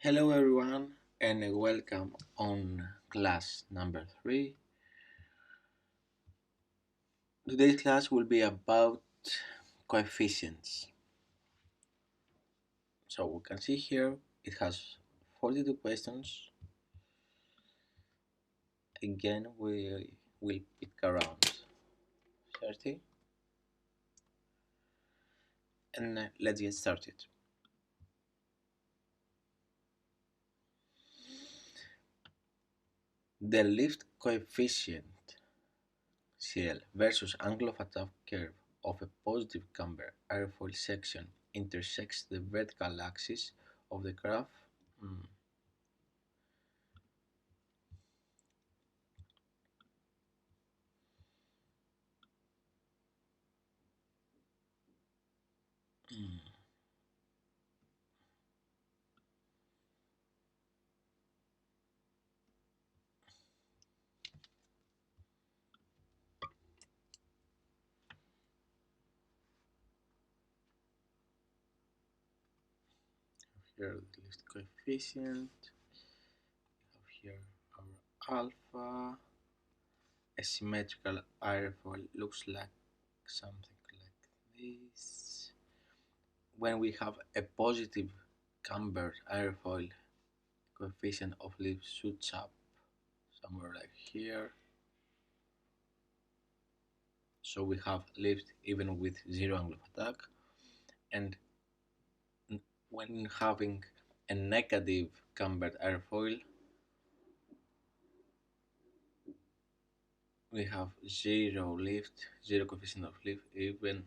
Hello everyone and welcome on class number 3. Today's class will be about coefficients. So we can see here it has 42 questions. Again we will pick around 30 and let's get started. The lift coefficient CL versus angle of attack curve of a positive camber airfoil section intersects the vertical axis of the graph. Hmm. Here the lift coefficient, have here our alpha. A symmetrical airfoil looks like something like this. When we have a positive cambered airfoil, coefficient of lift shoots up somewhere like here. So we have lift even with zero angle of attack. And when having a negative cambered airfoil, we have zero lift, zero coefficient of lift even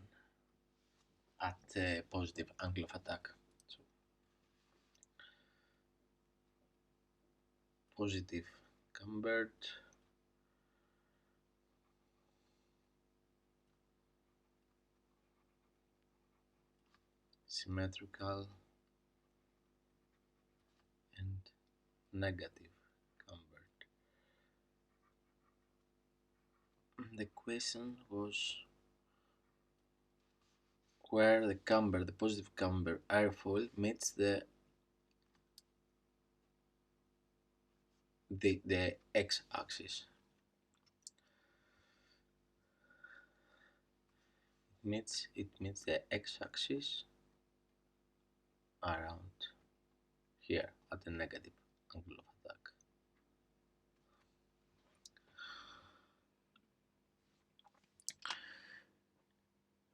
at a positive angle of attack. So positive cambered, symmetrical, and negative cambered. The question was where the camber, the positive camber airfoil meets the x-axis. It meets the x-axis around here at the negative angle of attack.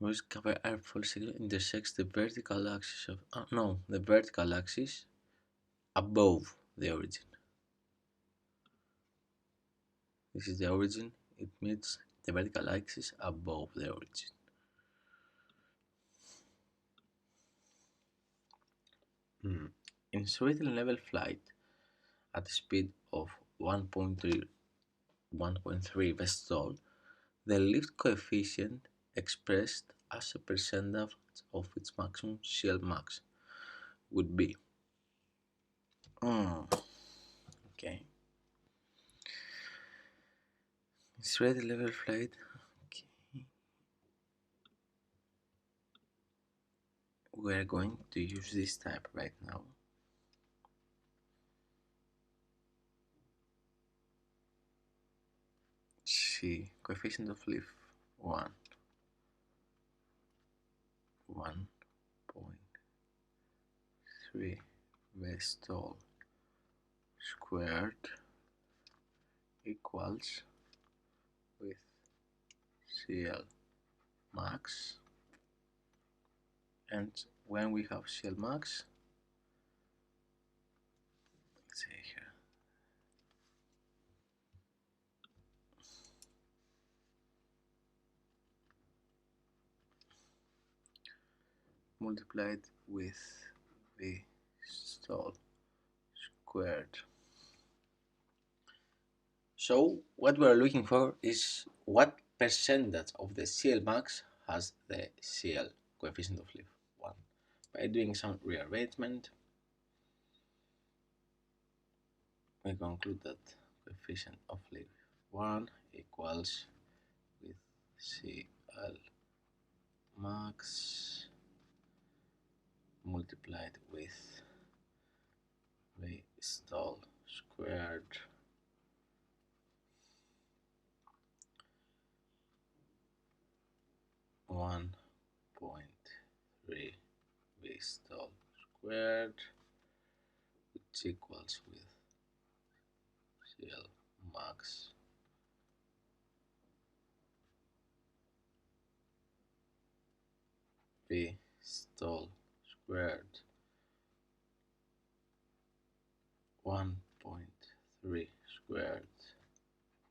Whose camber airfoil signal intersects the vertical axis of the vertical axis above the origin. This is the origin. It meets the vertical axis above the origin. In straight and level flight at a speed of 1.3 vstall, the lift coefficient expressed as a percentage of its maximum CL max would be. Okay. In straight and level flight, okay. We're going to use this type right now. C coefficient of lift 1.3 vstall squared equals with CL max, and when we have CL max, let's say here, multiplied with V stall squared. So what we're looking for is what percentage of the CL max has the CL coefficient of lift 1. By doing some rearrangement, we conclude that coefficient of lift 1 equals with CL max multiplied with stall squared 1.3 v stall squared, which equals with CL max v stall squared 1.3 squared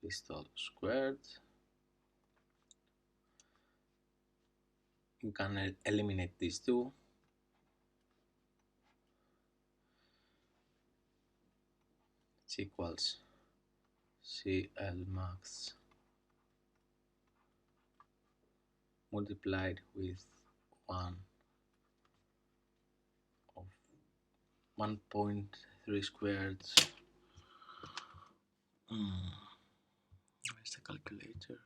v stall squared. You can eliminate these two. It equals CL max multiplied with 1 of 1.3 squared. Where's the calculator?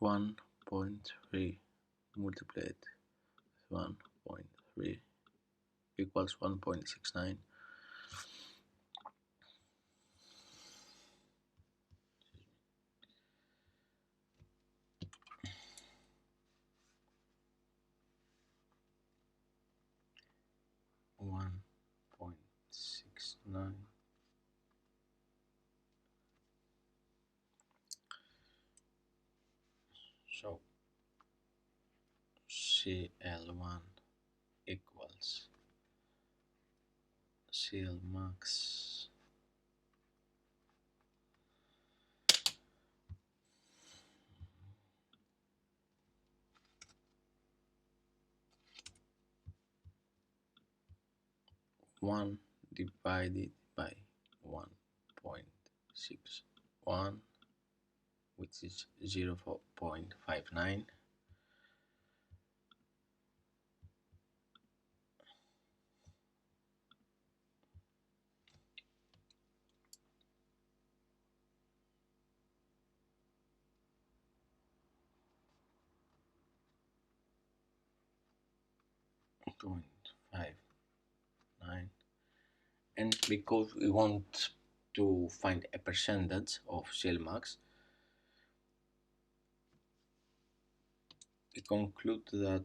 1.3 multiplied with 1.3 equals 1.69. 1.69. So CL1 equals CL max 1 divided by 1.61, which is 0.59. Point 59, and because we want to find a percentage of CL max, we conclude that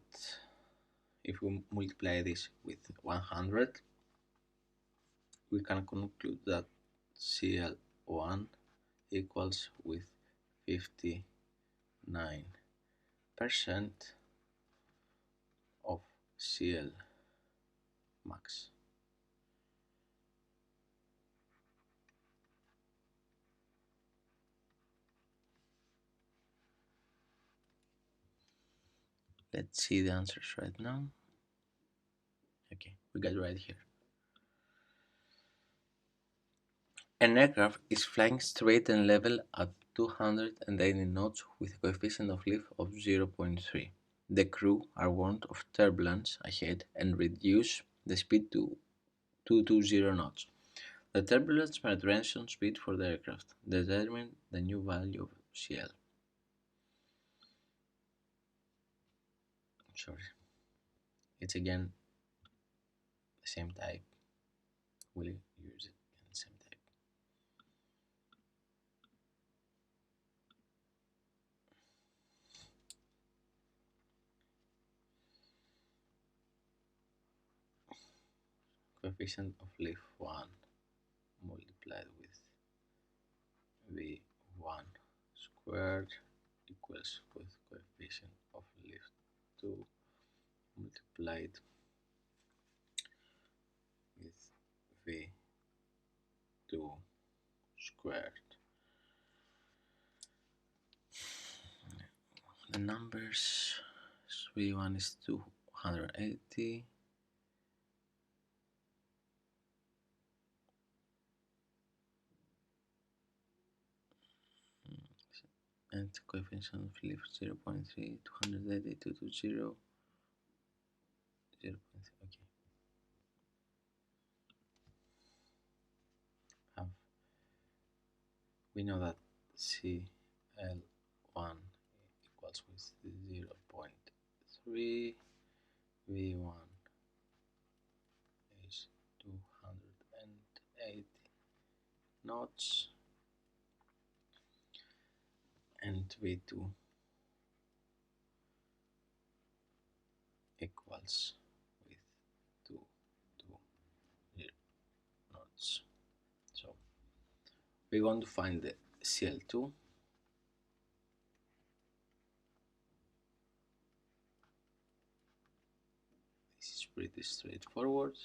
if we multiply this with 100, we can conclude that CL1 equals with 59% of CL max. Let's see the answers right now. Okay, we got it right here. An aircraft is flying straight and level at 280 knots with a coefficient of lift of 0.3. The crew are warned of turbulence ahead and reduce the speed to 220 knots. The turbulence penetration speed for the aircraft. Determine the new value of CL. Sorry, it's again the same type. We'll use it in the same type. Coefficient of lift 1 multiplied with V1 squared equals with coefficient of lift 2 multiplied with V2 squared. The numbers, V1 is 280, and coefficient of lift 0.3, 280, 220, 0.3, okay. We know that CL1 equals with 0.3 3, V1 is 280 knots, and V2 equals with 220 knots. So we're going to find the CL2. This is pretty straightforward.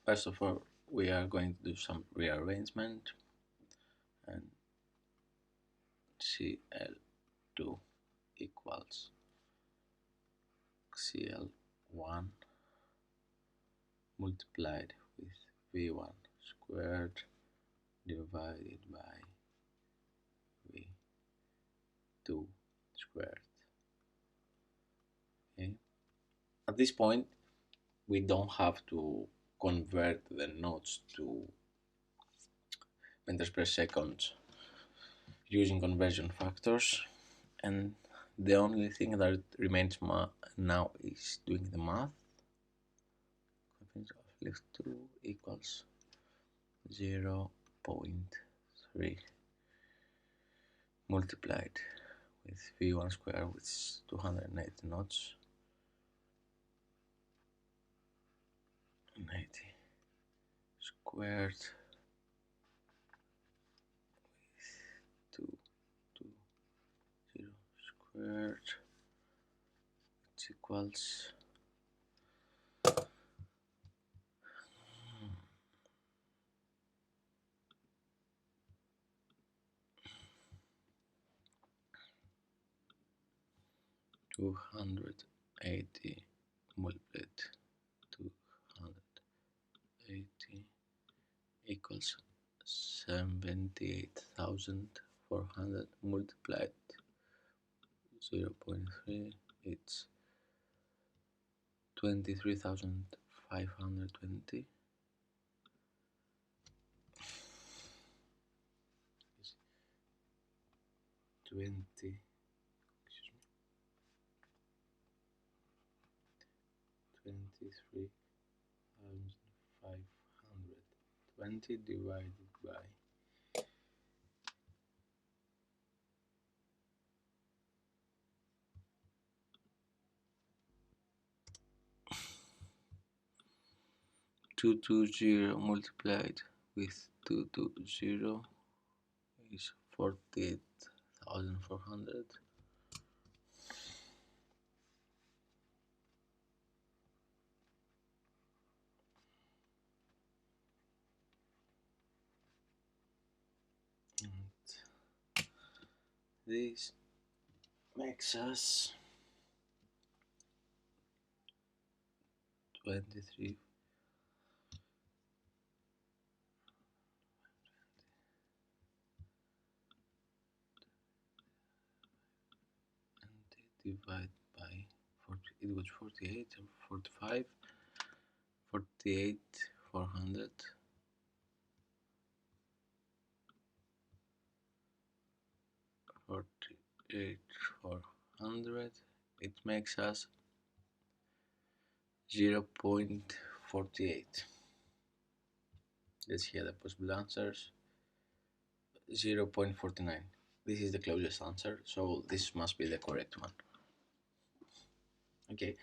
First of all, we are going to do some rearrangement, and CL2 equals CL1 multiplied with V1 squared divided by V2 squared. Okay. At this point, we don't have to convert the knots to meters per second using conversion factors, and the only thing that remains now is doing the math. Lift 2 equals 0.3 multiplied with V1 square, which is 280 knots, 80 squared with 220 squared, which equals 280 multiplied 280 equals 78,400 multiplied 0.3, it's 23,520. 23,520 divided by 220 multiplied with 220 is 48,400. And this makes us 23 divided by 40, it was 48 or 45, 48 400, 48 400, it makes us 0.48. Let's hear the possible answers. 0.49. This is the closest answer, so this must be the correct one. Okay,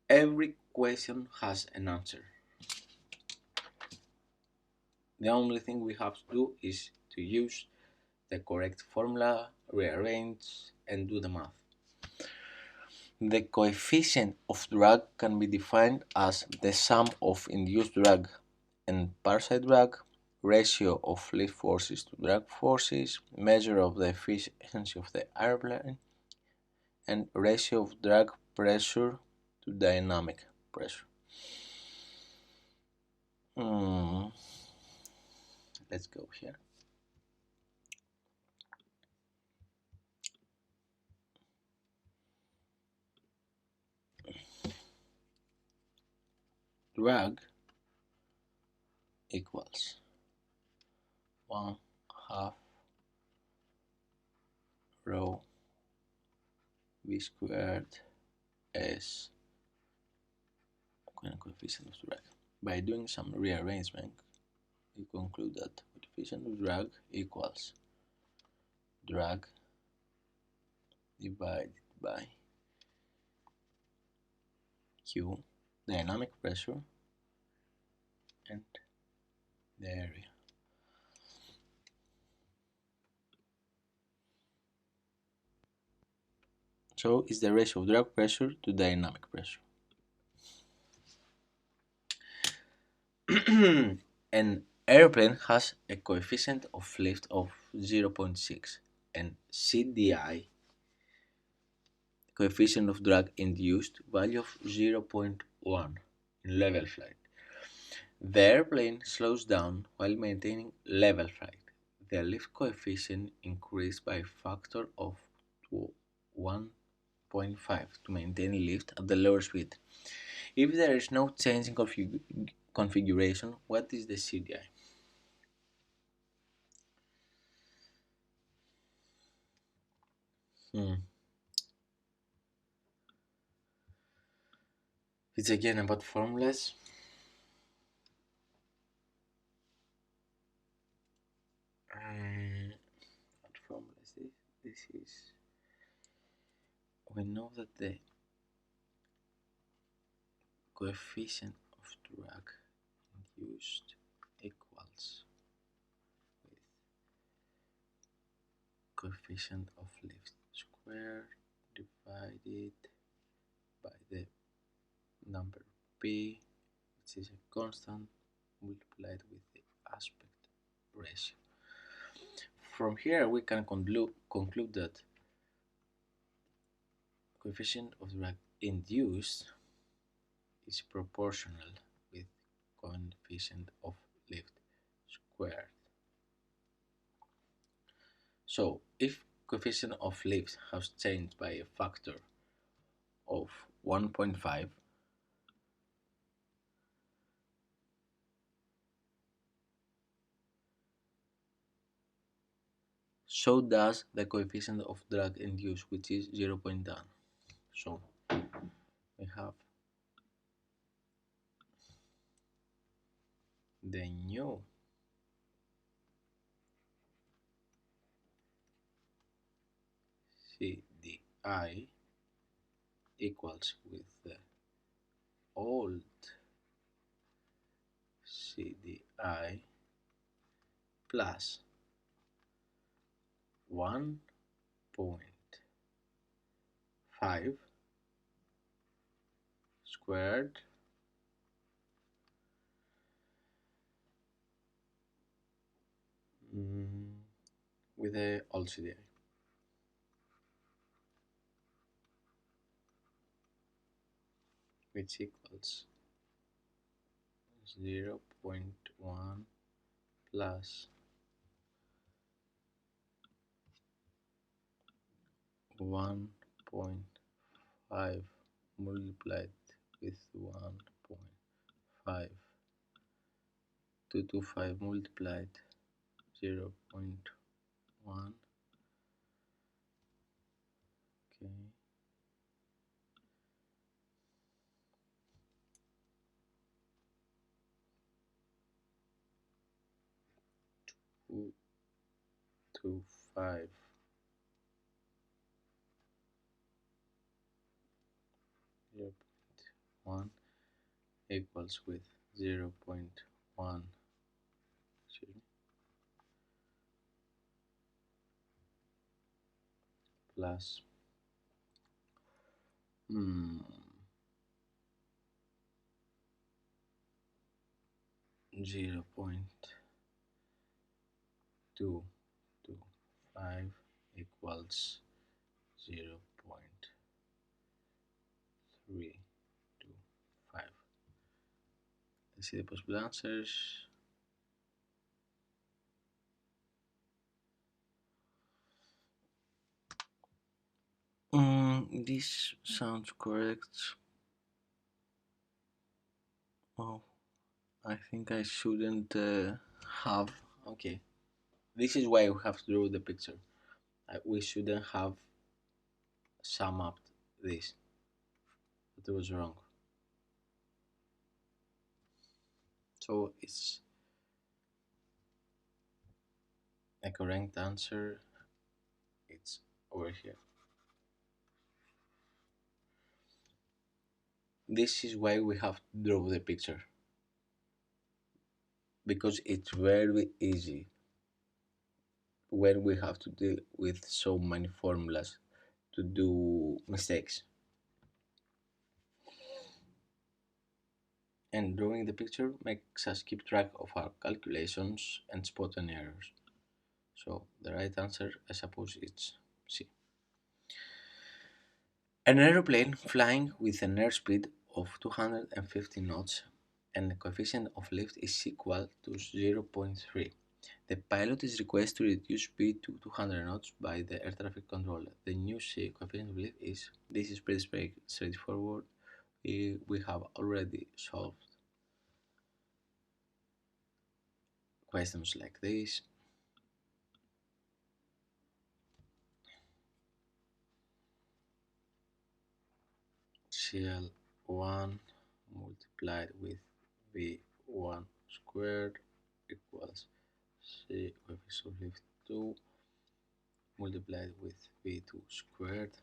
every question has an answer. The only thing we have to do is to use the correct formula, rearrange, and do the math. The coefficient of drag can be defined as the sum of induced drag and partial drag, ratio of lift forces to drag forces, measure of the efficiency of the airplane, and ratio of drag pressure to dynamic pressure. Let's go here. Drag equals 1 half rho v squared s coefficient of drag. By doing some rearrangement, we conclude that coefficient of drag equals drag divided by Q, dynamic pressure, and the area. So it's the ratio of drag pressure to dynamic pressure. An airplane has a coefficient of lift of 0.6 and CDI, coefficient of drag induced, value of 0.1 in level flight. The airplane slows down while maintaining level flight. The lift coefficient increased by a factor of 1.5 to maintain lift at the lower speed. If there is no change in configuration, what is the CDI? It's again about formulas. What formula is this? This is, we know that the coefficient of drag induced equals with coefficient of lift squared divided by the number p, which is a constant, multiplied with the aspect ratio. From here we can conclude that coefficient of drag induced is proportional with coefficient of lift squared. So if coefficient of lift has changed by a factor of 1.5, so does the coefficient of drag induced, which is 0.1. So we have the new CDI equals with the old CDI plus 1.5 squared with the old CDI, which equals 0.1 plus 1.5 multiplied with 1.5, 225 multiplied 0.1, okay, 225 0.1 equals with 0.1 plus 0.225 equals 0.325. Let's see the possible answers. This sounds correct. Oh, I think I shouldn't have. Okay, this is why we have to draw the picture. We shouldn't have sum up this. That was wrong. So it's a correct answer. It's over here. This is why we have to draw the picture, because it's very easy when we have to deal with so many formulas to do mistakes. And drawing the picture makes us keep track of our calculations and spot any errors. So the right answer, I suppose, is C. An aeroplane flying with an airspeed of 250 knots and the coefficient of lift is equal to 0.3. The pilot is requested to reduce speed to 200 knots by the air traffic controller. The new C coefficient of lift is, this is pretty straightforward. We have already solved questions like this. CL1 multiplied with V1 squared equals C coefficient of lift 2 multiplied with V2 squared.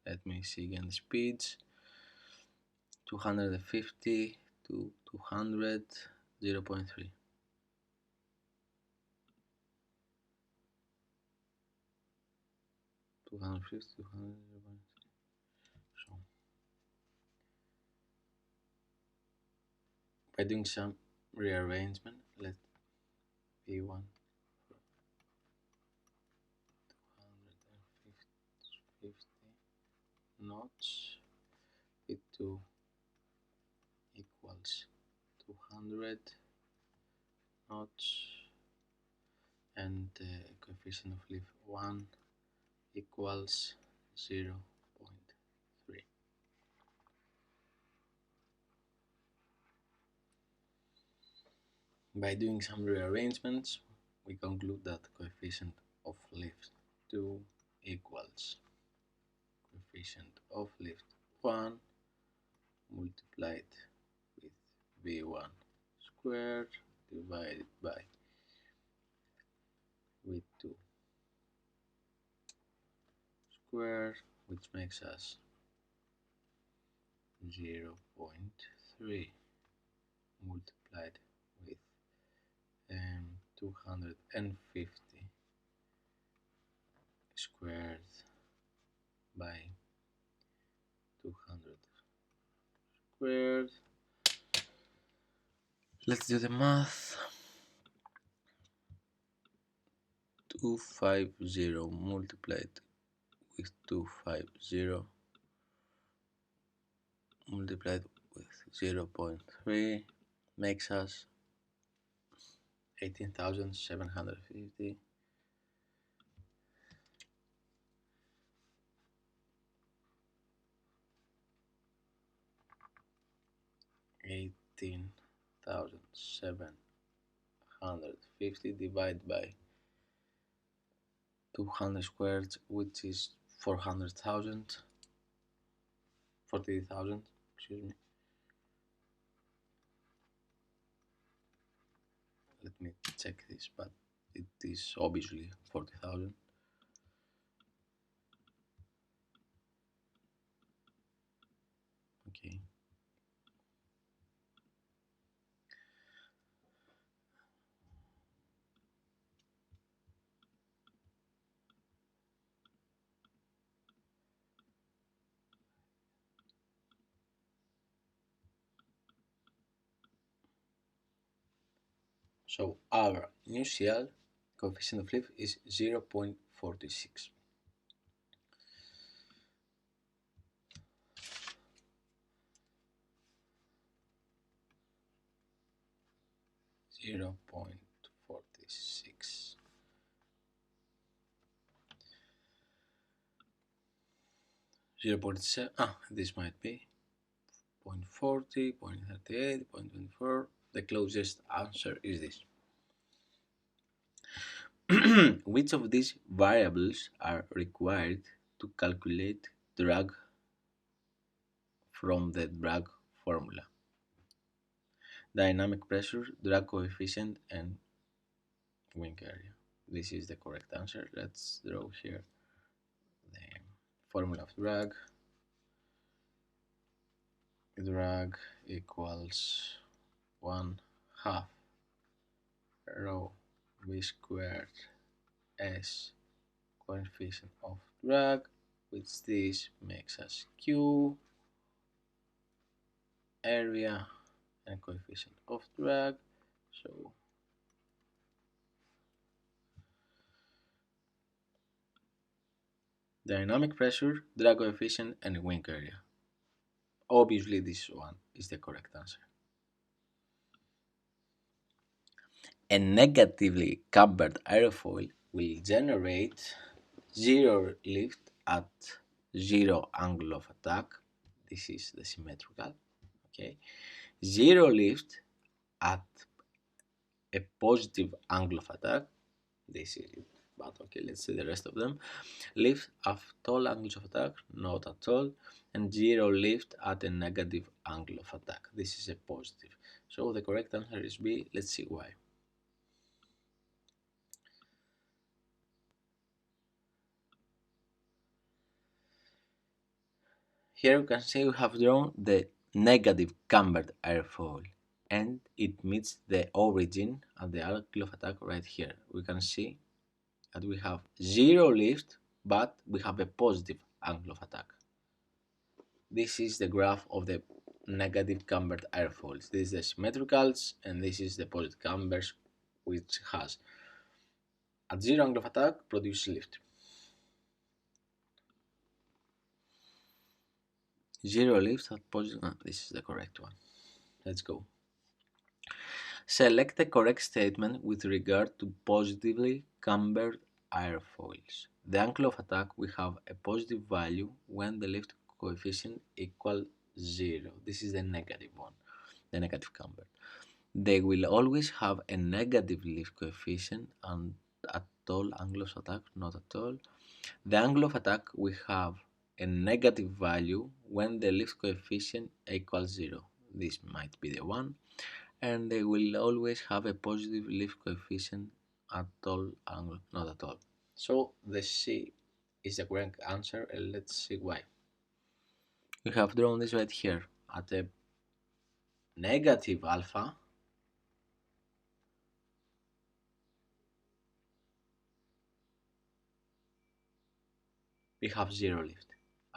Let me see again the speeds. 250 to 200, 0.3. 250, 200, 0.3. So, by doing some rearrangement, let V1 250 knots, V2 equals 200 knots, and the coefficient of lift 1 equals 0.3. By doing some rearrangements, we conclude that coefficient of lift 2 equals coefficient of lift 1 multiplied with V1 squared divided by V2 squared, which makes us 0.3 multiplied with 250 squared by 200 squared. Let's do the math. 250 multiplied with 250 multiplied with 0.3 makes us 18,750. 18,750 divided by 200 squared, which is 400,000, 40,000, excuse me. Let me check this, but it is obviously 40,000. Okay. So our new CL coefficient of lift is 0.46. Zero point 46. This might be 0.40, 0.38, 0.24. the closest answer is this. Which of these variables are required to calculate drag from the drag formula? Dynamic pressure, drag coefficient, and wing area. This is the correct answer. Let's draw here the formula of drag. Drag equals 1/2 rho v squared s coefficient of drag, which this makes us q area and coefficient of drag. So dynamic pressure, drag coefficient, and wing area. Obviously this one is the correct answer. A negatively cambered aerofoil will generate zero lift at zero angle of attack. This is the symmetrical. Okay, zero lift at a positive angle of attack. This is it. But okay, let's see the rest of them. Lift at all angles of attack, not at all, and zero lift at a negative angle of attack. This is a positive. So the correct answer is B. Let's see why. Here you can see we have drawn the negative cambered airfoil, and it meets the origin at the angle of attack right here. We can see that we have zero lift, but we have a positive angle of attack. This is the graph of the negative cambered airfoils. This is the symmetricals, and this is the positive cambers, which has at zero angle of attack produce lift. Zero lift at positive. This is the correct one. Let's go. Select the correct statement with regard to positively cambered airfoils. The angle of attack will have a positive value when the lift coefficient equals 0. This is the negative one, the negative camber. They will always have a negative lift coefficient and at all angles of attack, not at all. The angle of attack will have a negative value when the lift coefficient equals 0. This might be the one. And they will always have a positive lift coefficient at all angles, not at all. So the C is the correct answer, and let's see why. We have drawn this right here at a negative alpha. We have zero lift.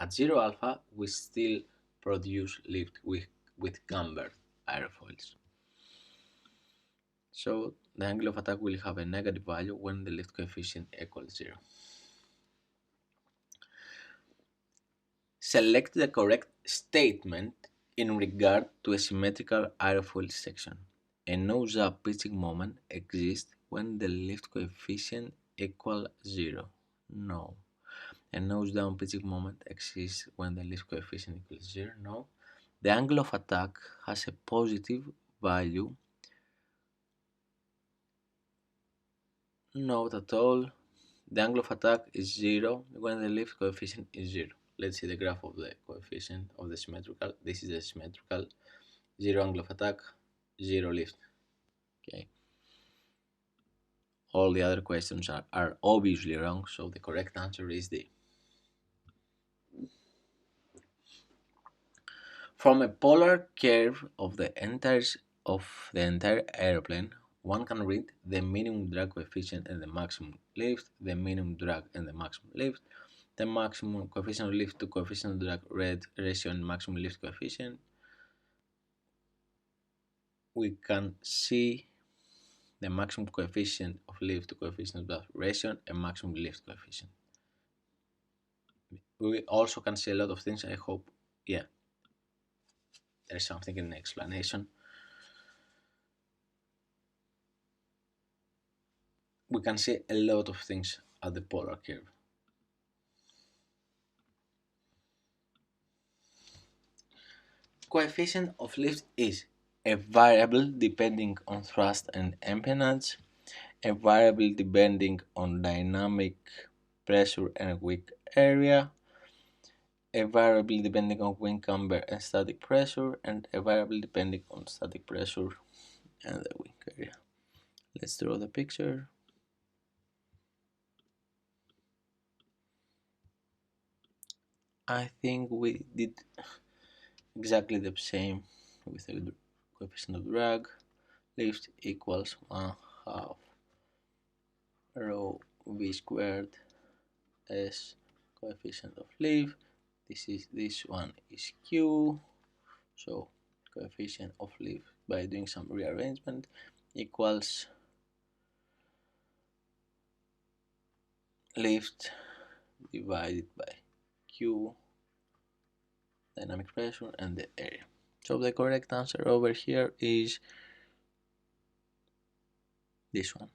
At zero alpha, we still produce lift with cambered airfoils. So the angle of attack will have a negative value when the lift coefficient equals 0. Select the correct statement in regard to a symmetrical airfoil section. A nose-up pitching moment exists when the lift coefficient equals 0. No. A nose-down pitching moment exists when the lift coefficient equals 0. No. The angle of attack has a positive value. Not at all. The angle of attack is 0 when the lift coefficient is 0. Let's see the graph of the coefficient of the symmetrical. This is the symmetrical. 0 angle of attack, 0 lift. Okay. All the other questions are obviously wrong, so the correct answer is D. From a polar curve of the entire airplane, one can read the minimum drag coefficient and the maximum lift, the minimum drag and the maximum lift, the maximum coefficient of lift to coefficient of drag ratio and maximum lift coefficient. We can see the maximum coefficient of lift to coefficient of drag ratio and maximum lift coefficient. We also can see a lot of things. I hope, yeah, there's something in the explanation. We can see a lot of things at the polar curve. Coefficient of lift is a variable depending on thrust and impedance, a variable depending on dynamic pressure and weak area, a variable depending on wing camber and static pressure, and a variable depending on static pressure and the wing area. Let's draw the picture. I think we did exactly the same with the coefficient of drag. Lift equals 1 half rho v squared s coefficient of lift. This one is q, so coefficient of lift by doing some rearrangement equals lift divided by q, dynamic pressure, and the area. So the correct answer over here is this one.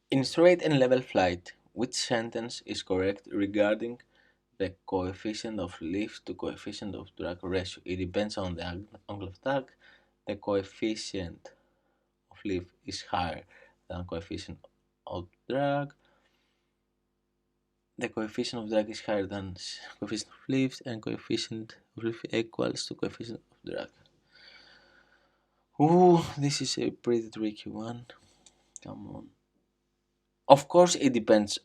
In straight and level flight, which sentence is correct regarding the coefficient of lift to coefficient of drag ratio? It depends on the angle of attack. The coefficient of lift is higher than coefficient of drag. The coefficient of drag is higher than coefficient of lift, and coefficient of lift equals to coefficient of drag. Ooh, this is a pretty tricky one. Come on. Of course, it depends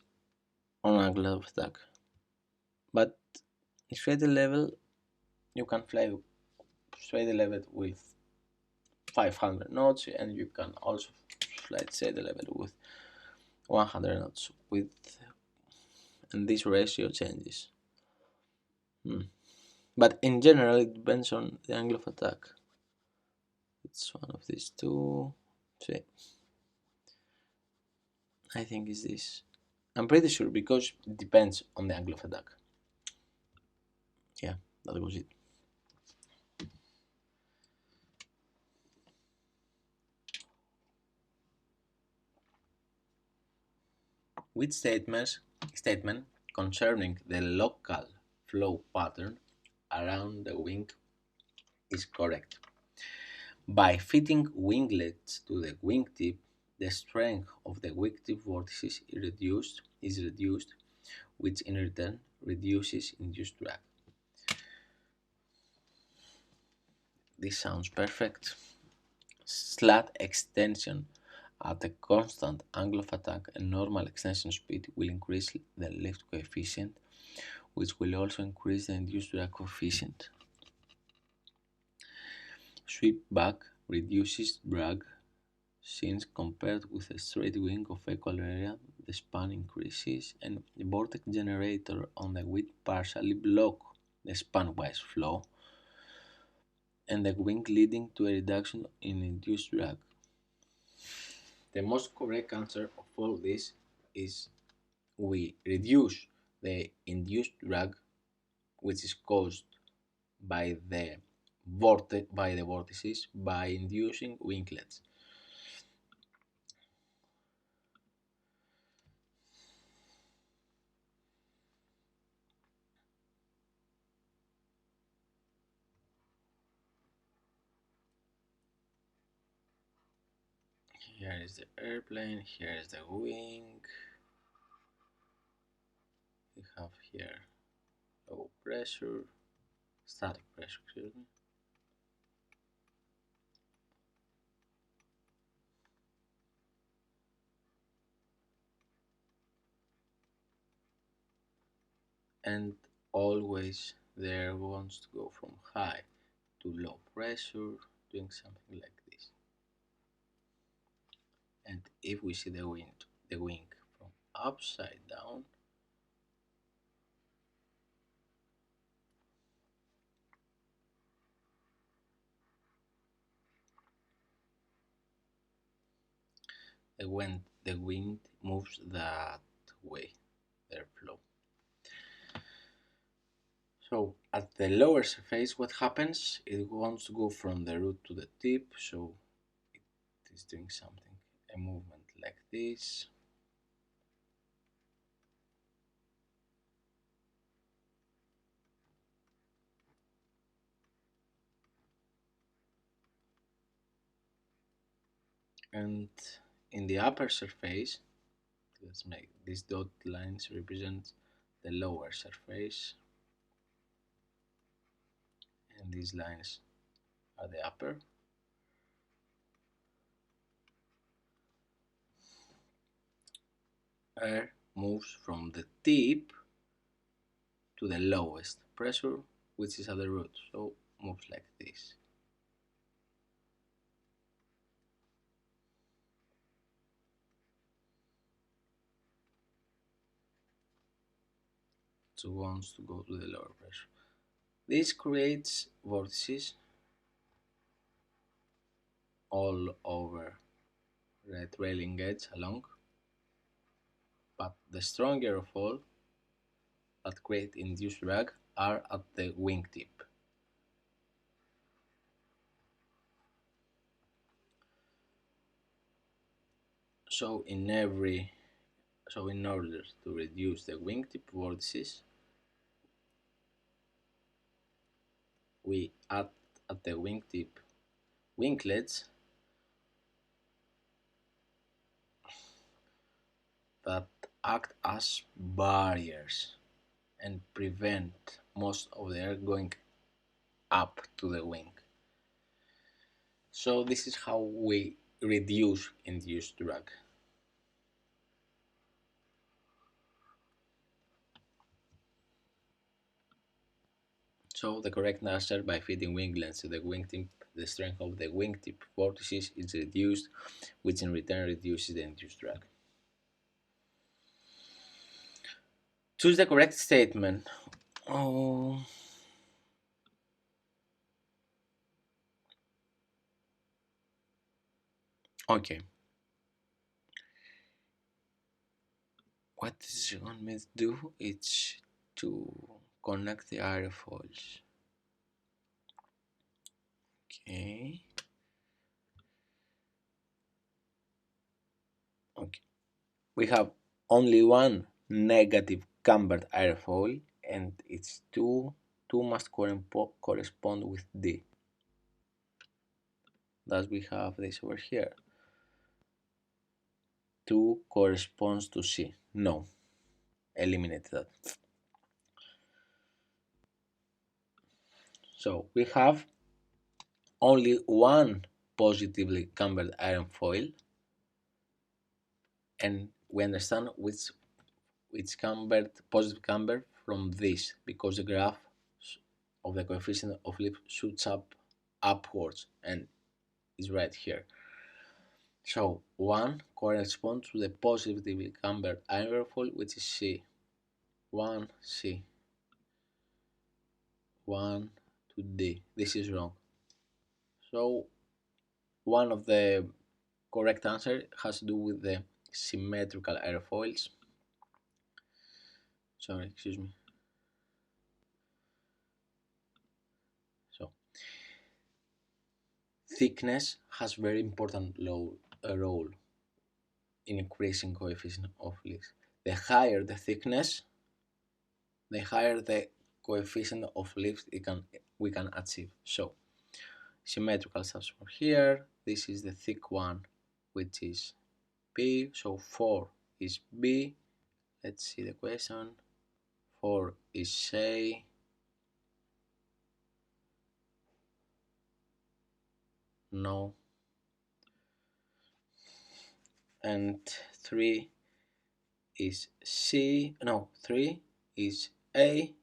on angle of attack, but straight level you can fly straight level with 500 knots, and you can also fly straight level with 100 knots. And this ratio changes. But in general, it depends on the angle of attack. It's one of these two. So I think it's this. I'm pretty sure because it depends on the angle of attack. Yeah, that was it. Which statement concerning the local flow pattern around the wing is correct? By fitting winglets to the wingtip, the strength of the wingtip vortices is reduced, which in return reduces induced drag. This sounds perfect. Slat extension at a constant angle of attack and normal extension speed will increase the lift coefficient, which will also increase the induced drag coefficient. Sweep back reduces drag since compared with a straight wing of equal area, the span increases, and the vortex generator on the wing partially block the span-wise flow, and the wing leading to a reduction in induced drag. The most correct answer of all this is we reduce the induced drag, which is caused by the vortices by inducing winglets. Here is the airplane, here is the wing. We have here low pressure, static pressure, excuse me. And always the air wants to go from high to low pressure, doing something like this. And if we see the wing from upside down, the wind moves that way, their flow. So at the lower surface, what happens? It wants to go from the root to the tip, so it is doing something, a movement like this. And in the upper surface, let's make these dotted lines represent the lower surface, and these lines are the upper. Air moves from the tip to the lowest pressure, which is at the root, so moves like this. So wants to go to the lower pressure. This creates vortices all over the trailing edge along, but the stronger of all that create induced drag are at the wingtip. So in order to reduce the wingtip vortices, we add at the wingtip winglets that act as barriers and prevent most of the air going up to the wing. So this is how we reduce induced drag. So the correct answer, by fitting winglets to the wingtip, the strength of the wingtip vortices is reduced, which in return reduces the induced drag. Choose the correct statement. Oh, okay. What is you want me to do? It's to connect the aerofoils. Okay. Okay. We have only one negative cambered airfoil, and it's two must correspond with D. Thus we have this over here. 2 corresponds to C. No. Eliminate that. So we have only one positively cambered iron foil, and we understand which cambered, positive camber from this, because the graph of the coefficient of lift shoots upwards and is right here. So 1 corresponds to the positively cambered iron foil, which is C. 1 C. 1 to D. This is wrong. So one of the correct answer has to do with the symmetrical airfoils. Sorry, excuse me. So thickness has very important role in increasing coefficient of lift. The higher the thickness, the higher the coefficient of lift we can achieve. So symmetrical stuff from here. This is the thick one, which is B. So 4 is B. Let's see the question. 4 is A. No. And 3 is C. No, 3 is A.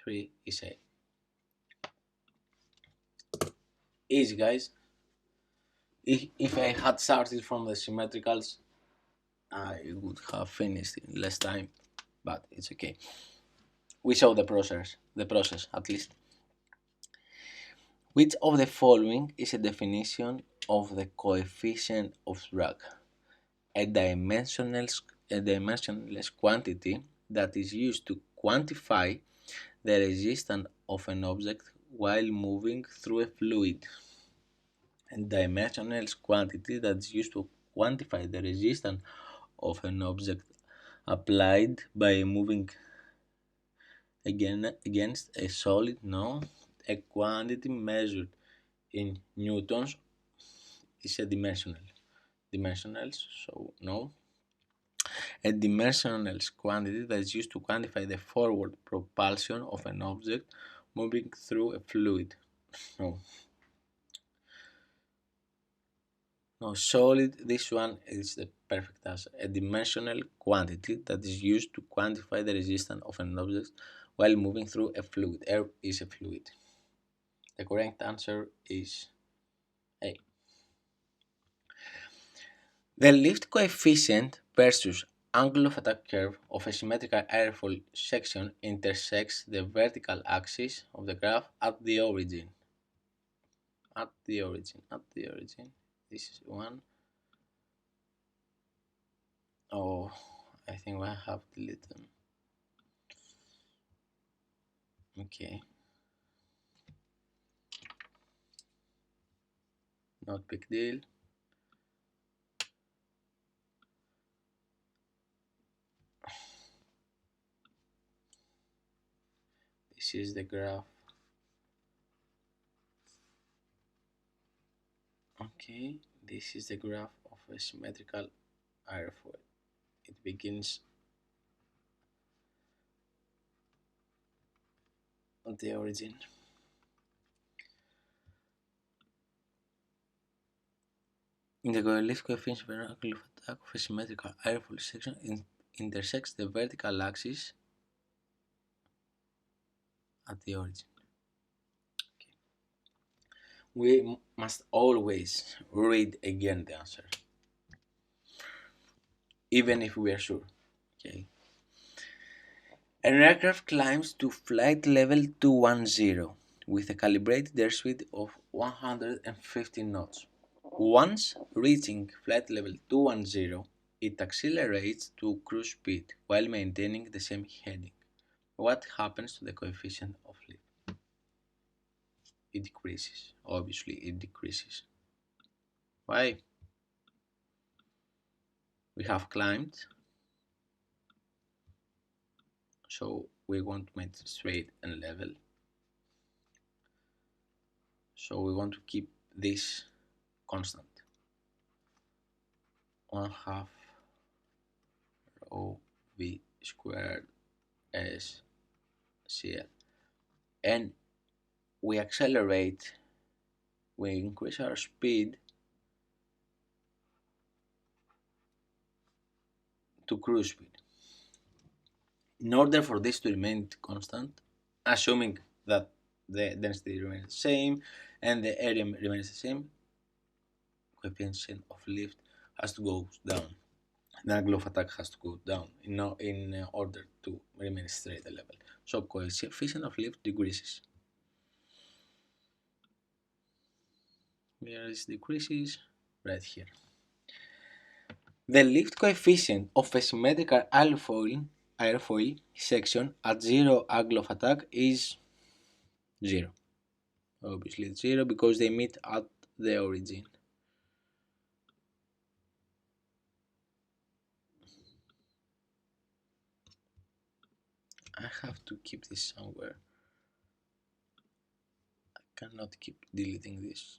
3 is A. Easy, guys. If I had started from the symmetricals, I would have finished in less time, but it's okay. We saw the process at least. Which of the following is a definition of the coefficient of drag? A dimensionless quantity that is used to quantify the resistance of an object while moving through a fluid. A dimensionless quantity that is used to quantify the resistance of an object applied by moving against a solid. No. A quantity measured in newtons is a dimensionals, so no. A dimensional quantity that is used to quantify the forward propulsion of an object moving through a fluid. No. No, solid, this one is the perfect answer. A dimensional quantity that is used to quantify the resistance of an object while moving through a fluid. Air is a fluid. The correct answer is A. The lift coefficient versus angle of attack curve of a symmetrical airfoil section intersects the vertical axis of the graph at the origin. At the origin. This is one. Oh, I think I have deleted them. Okay. Not big deal. This is the graph. Okay, this is the graph of a symmetrical airfoil. It begins at the origin. In the lift coefficient angle of attack of a symmetrical airfoil section intersects the vertical axis at the origin. Okay. We must always read again the answer, even if we are sure. Okay. An aircraft climbs to flight level 210 with a calibrated airspeed of 150 knots. Once reaching flight level 210, it accelerates to cruise speed while maintaining the same heading. What happens to the coefficient of lift? It decreases. Obviously, it decreases. Why? We have climbed, so we want to make it straight and level. So we want to keep this constant. 1/2 rho v squared s cl, and we accelerate, we increase our speed to cruise speed. In order for this to remain constant, assuming that the density remains the same and the area remains the same, coefficient of lift has to go down. The angle of attack has to go down in order to remain straight at level. So coefficient of lift decreases. Where is decreases? Right here. The lift coefficient of a symmetrical airfoil section at zero angle of attack is 0. Obviously it's 0 because they meet at the origin. I have to keep this somewhere. I cannot keep deleting this.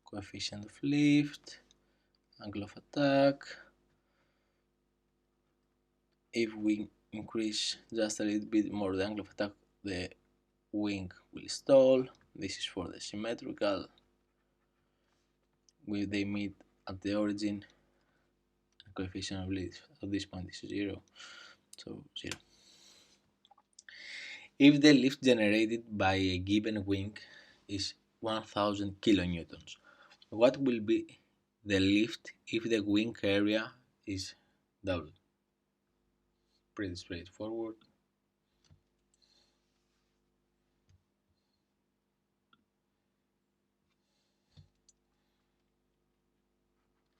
Coefficient of lift, angle of attack. If we increase just a little bit more the angle of attack, the wing will stall. This is for the symmetrical. They meet at the origin. Coefficient of lift at this point is 0, so 0. If the lift generated by a given wing is 1000 kilonewtons, what will be the lift if the wing area is double? Pretty straightforward.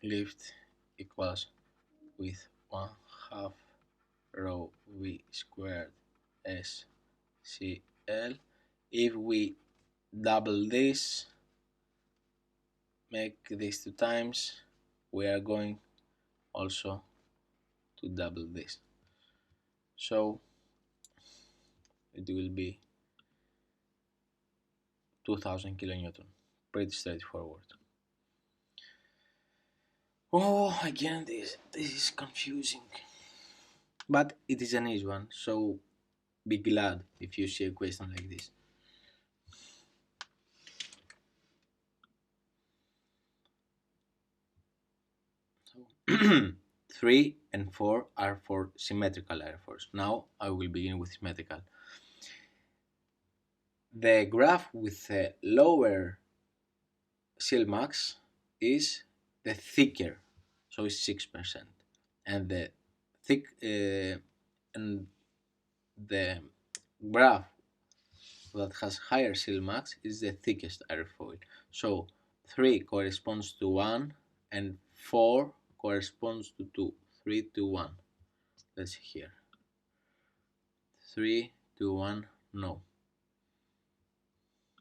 Lift equals with 1/2 rho v squared s cl. If we double this, make this 2 times, we are going also to double this. So it will be 2000 kilonewton. Pretty straightforward. Oh, again, this is confusing. But it is an easy one, so be glad if you see a question like this. So 3 and 4 are for symmetrical airfoils. Now I will begin with symmetrical. The graph with the lower CLmax is the thicker, so it's 6%, and the thick and the graph that has higher CLmax is the thickest airfoil. So 3 corresponds to 1 and 4 corresponds to 2. 3 to 1. Let's see here. 3 to 1, no.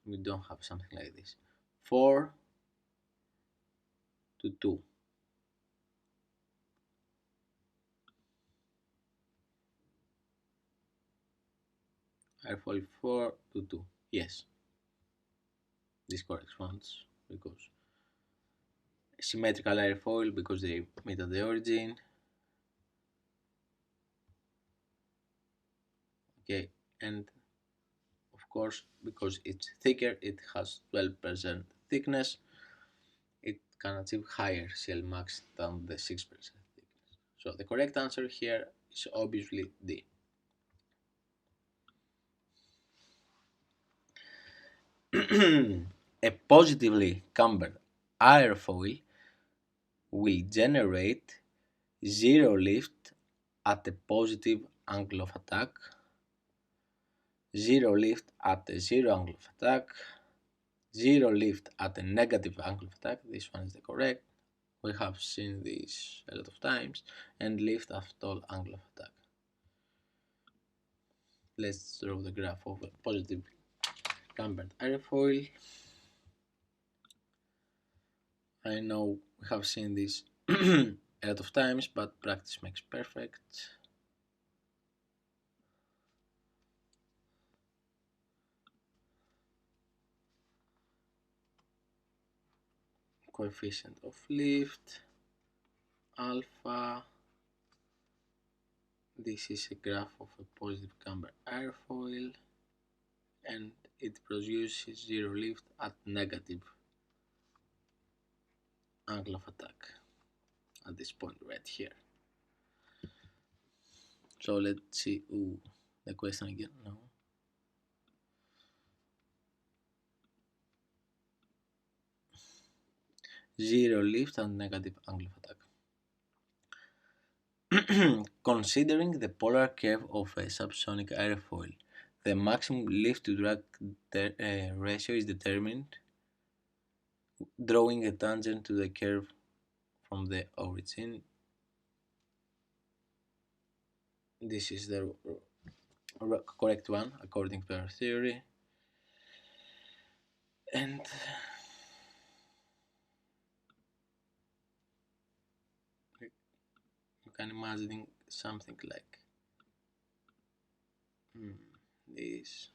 We don't have something like this. 4 to 2. Airfoil 4 to 2. Yes. This corresponds because symmetrical airfoil because they meet at the origin. Okay, and of course because it's thicker, it has 12% thickness, it can achieve higher CLmax than the 6% thickness. So the correct answer here is obviously D. A positively cambered airfoil will generate zero lift at a positive angle of attack, zero lift at a zero angle of attack, zero lift at a negative angle of attack. This one is the correct. We have seen this a lot of times, and lift at all angle of attack. Let's draw the graph of a positive cambered airfoil. I know we have seen this a lot of times, but practice makes perfect. Coefficient of lift, alpha. This is a graph of a positive camber airfoil, and it produces zero lift at negative angle of attack at this point right here. So let's see. Ooh, the question again. No. Zero lift and negative angle of attack. Considering the polar curve of a subsonic airfoil, the maximum lift to drag ratio is determined drawing a tangent to the curve from the origin. This is the correct one according to our theory. And you can imagine something like this.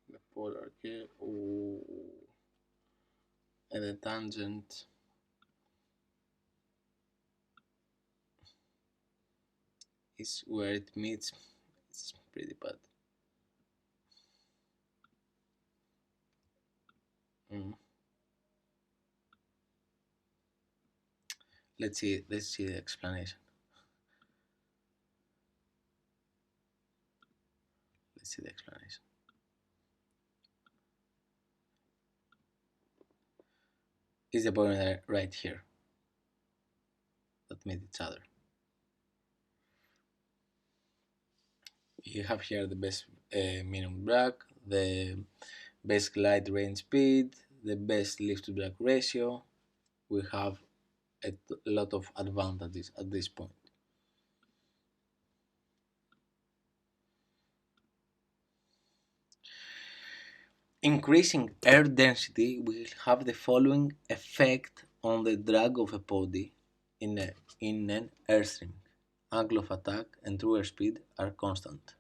The polar curve, and the tangent is where it meets. It's pretty bad. Let's see the explanation. Let's see the explanation. Is the point right here that meet each other? You have here the best minimum drag, the best glide range speed, the best lift to drag ratio. We have a lot of advantages at this point. Increasing air density will have the following effect on the drag of a body in an airstream. Angle of attack and true airspeed are constant.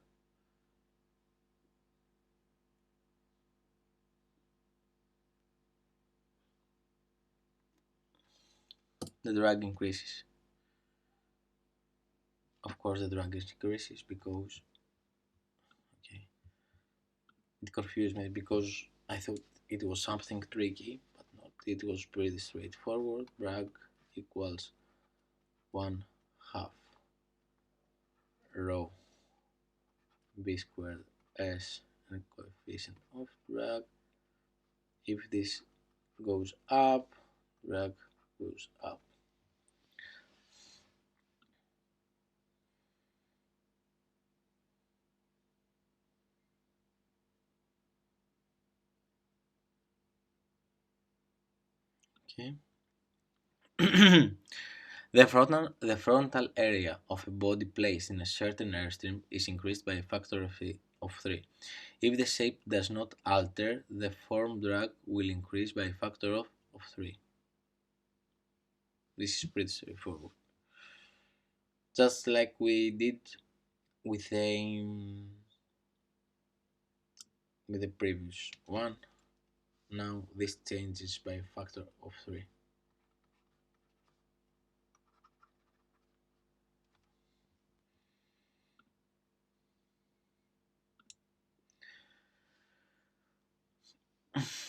The drag increases. Of course, the drag increases because okay, it confused me because I thought it was something tricky, but not. It was pretty straightforward. Drag equals 1/2 rho b squared s and coefficient of drag. If this goes up, drag goes up. Okay. The frontal area of a body placed in a certain airstream is increased by a factor of 3. If the shape does not alter, the form drag will increase by a factor of 3. This is pretty straightforward. Just like we did with the previous one, now this changes by a factor of 3.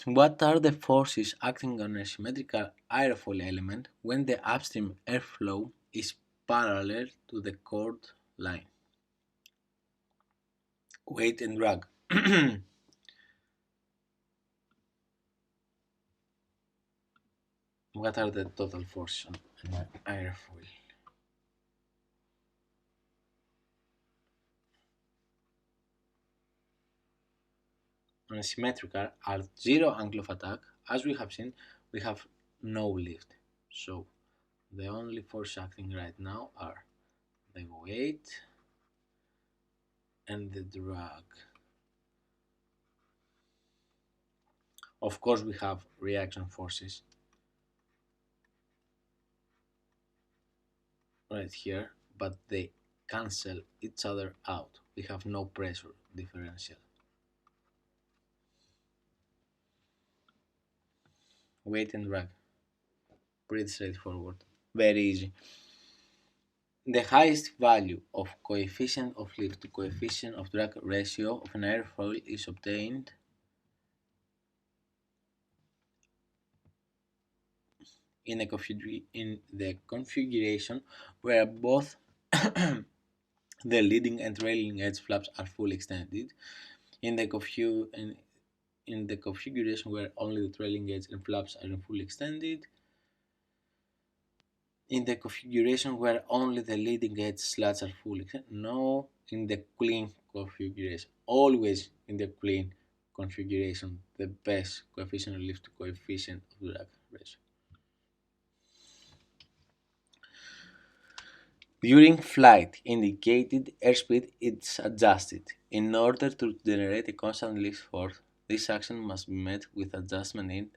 What are the forces acting on a symmetrical airfoil element when the upstream airflow is parallel to the chord line? Weight and drag. What are the total forces on an airfoil? On a symmetrical at zero angle of attack, as we have seen, we have no lift. So the only forces acting right now are the weight and the drag. Of course, we have reaction forces right here, but they cancel each other out. We have no pressure differential. Weight and drag, pretty straightforward, very easy. The highest value of coefficient of lift to coefficient of drag ratio of an airfoil is obtained in the configuration where both the leading and trailing edge flaps are fully extended. In the configuration where only the trailing edge and flaps are fully extended. In the configuration where only the leading edge slats are fully extended. No, in the clean configuration. Always in the clean configuration, the best coefficient of lift to coefficient of drag ratio. During flight, indicated airspeed is adjusted. In order to generate a constant lift force, this action must be met with adjustment in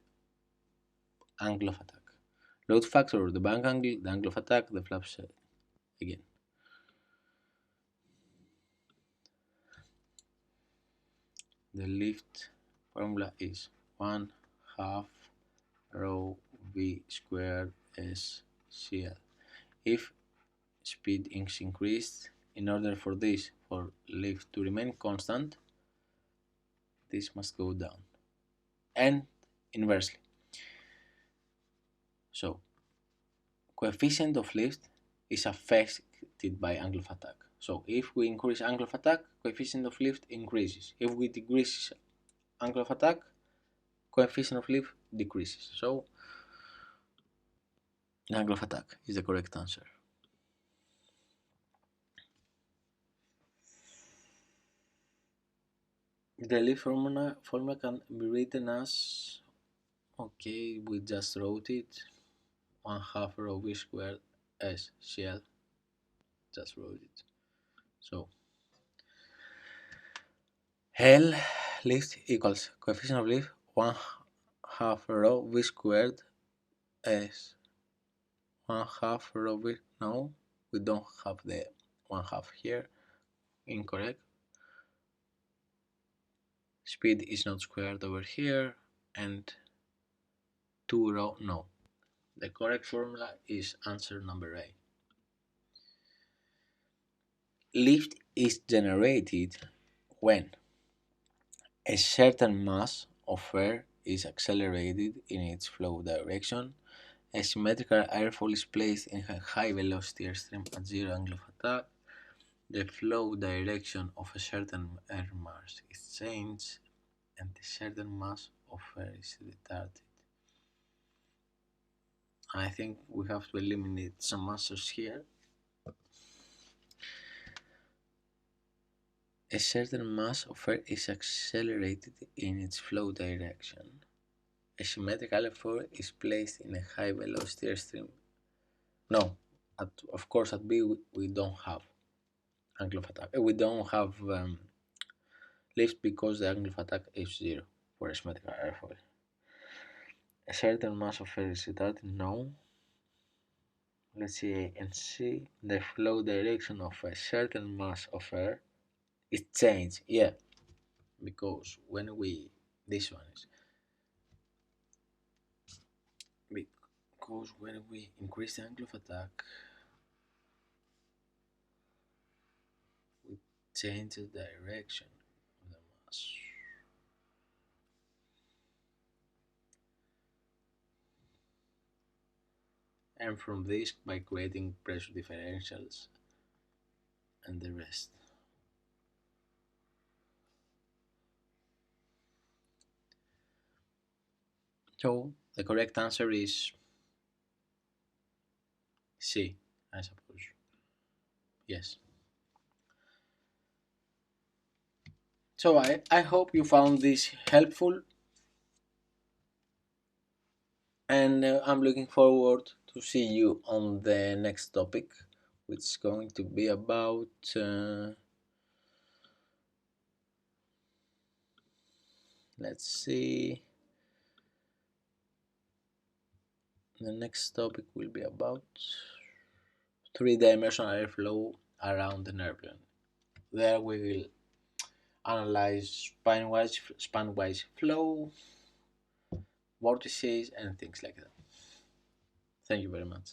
angle of attack. Load factor, the bank angle, the angle of attack, the flaps again. The lift formula is 1/2 rho v squared s CL. If speed is increased, in order for lift to remain constant, this must go down. And inversely. So, coefficient of lift is affected by angle of attack. So, if we increase angle of attack, coefficient of lift increases. If we decrease angle of attack, coefficient of lift decreases. So, angle of attack is the correct answer. The lift formula can be written as, okay, we just wrote it. 1/2 rho v squared s CL. Just wrote it. So L lift equals coefficient of lift 1/2 rho v squared s 1/2 rho v. No, we don't have the 1/2 here. Incorrect. Speed is not squared over here, and 2 rho. No. The correct formula is answer number A. Lift is generated when a certain mass of air is accelerated in its flow direction, a symmetrical airfoil is placed in a high velocity airstream at zero angle of attack, the flow direction of a certain air mass is changed, and a certain mass of air is retarded. I think we have to eliminate some answers here. A certain mass of air is accelerated in its flow direction. A symmetrical airfoil is placed in a high velocity airstream. No, of course at B we don't have angle of attack. We don't have lift because the angle of attack is 0 for a symmetrical airfoil. A certain mass of air is retarded. No. Let's see A and C. The flow direction of a certain mass of air is changed. Yeah, because when this one is because when we increase the angle of attack, we change the direction of the mass. And from this by creating pressure differentials and the rest. So the correct answer is C, I suppose. Yes. So I hope you found this helpful, and I'm looking forward to see you on the next topic, which is going to be about let's see, the next topic will be about three-dimensional airflow around an airplane. There we will analyze span-wise flow, vortices, and things like that. Thank you very much.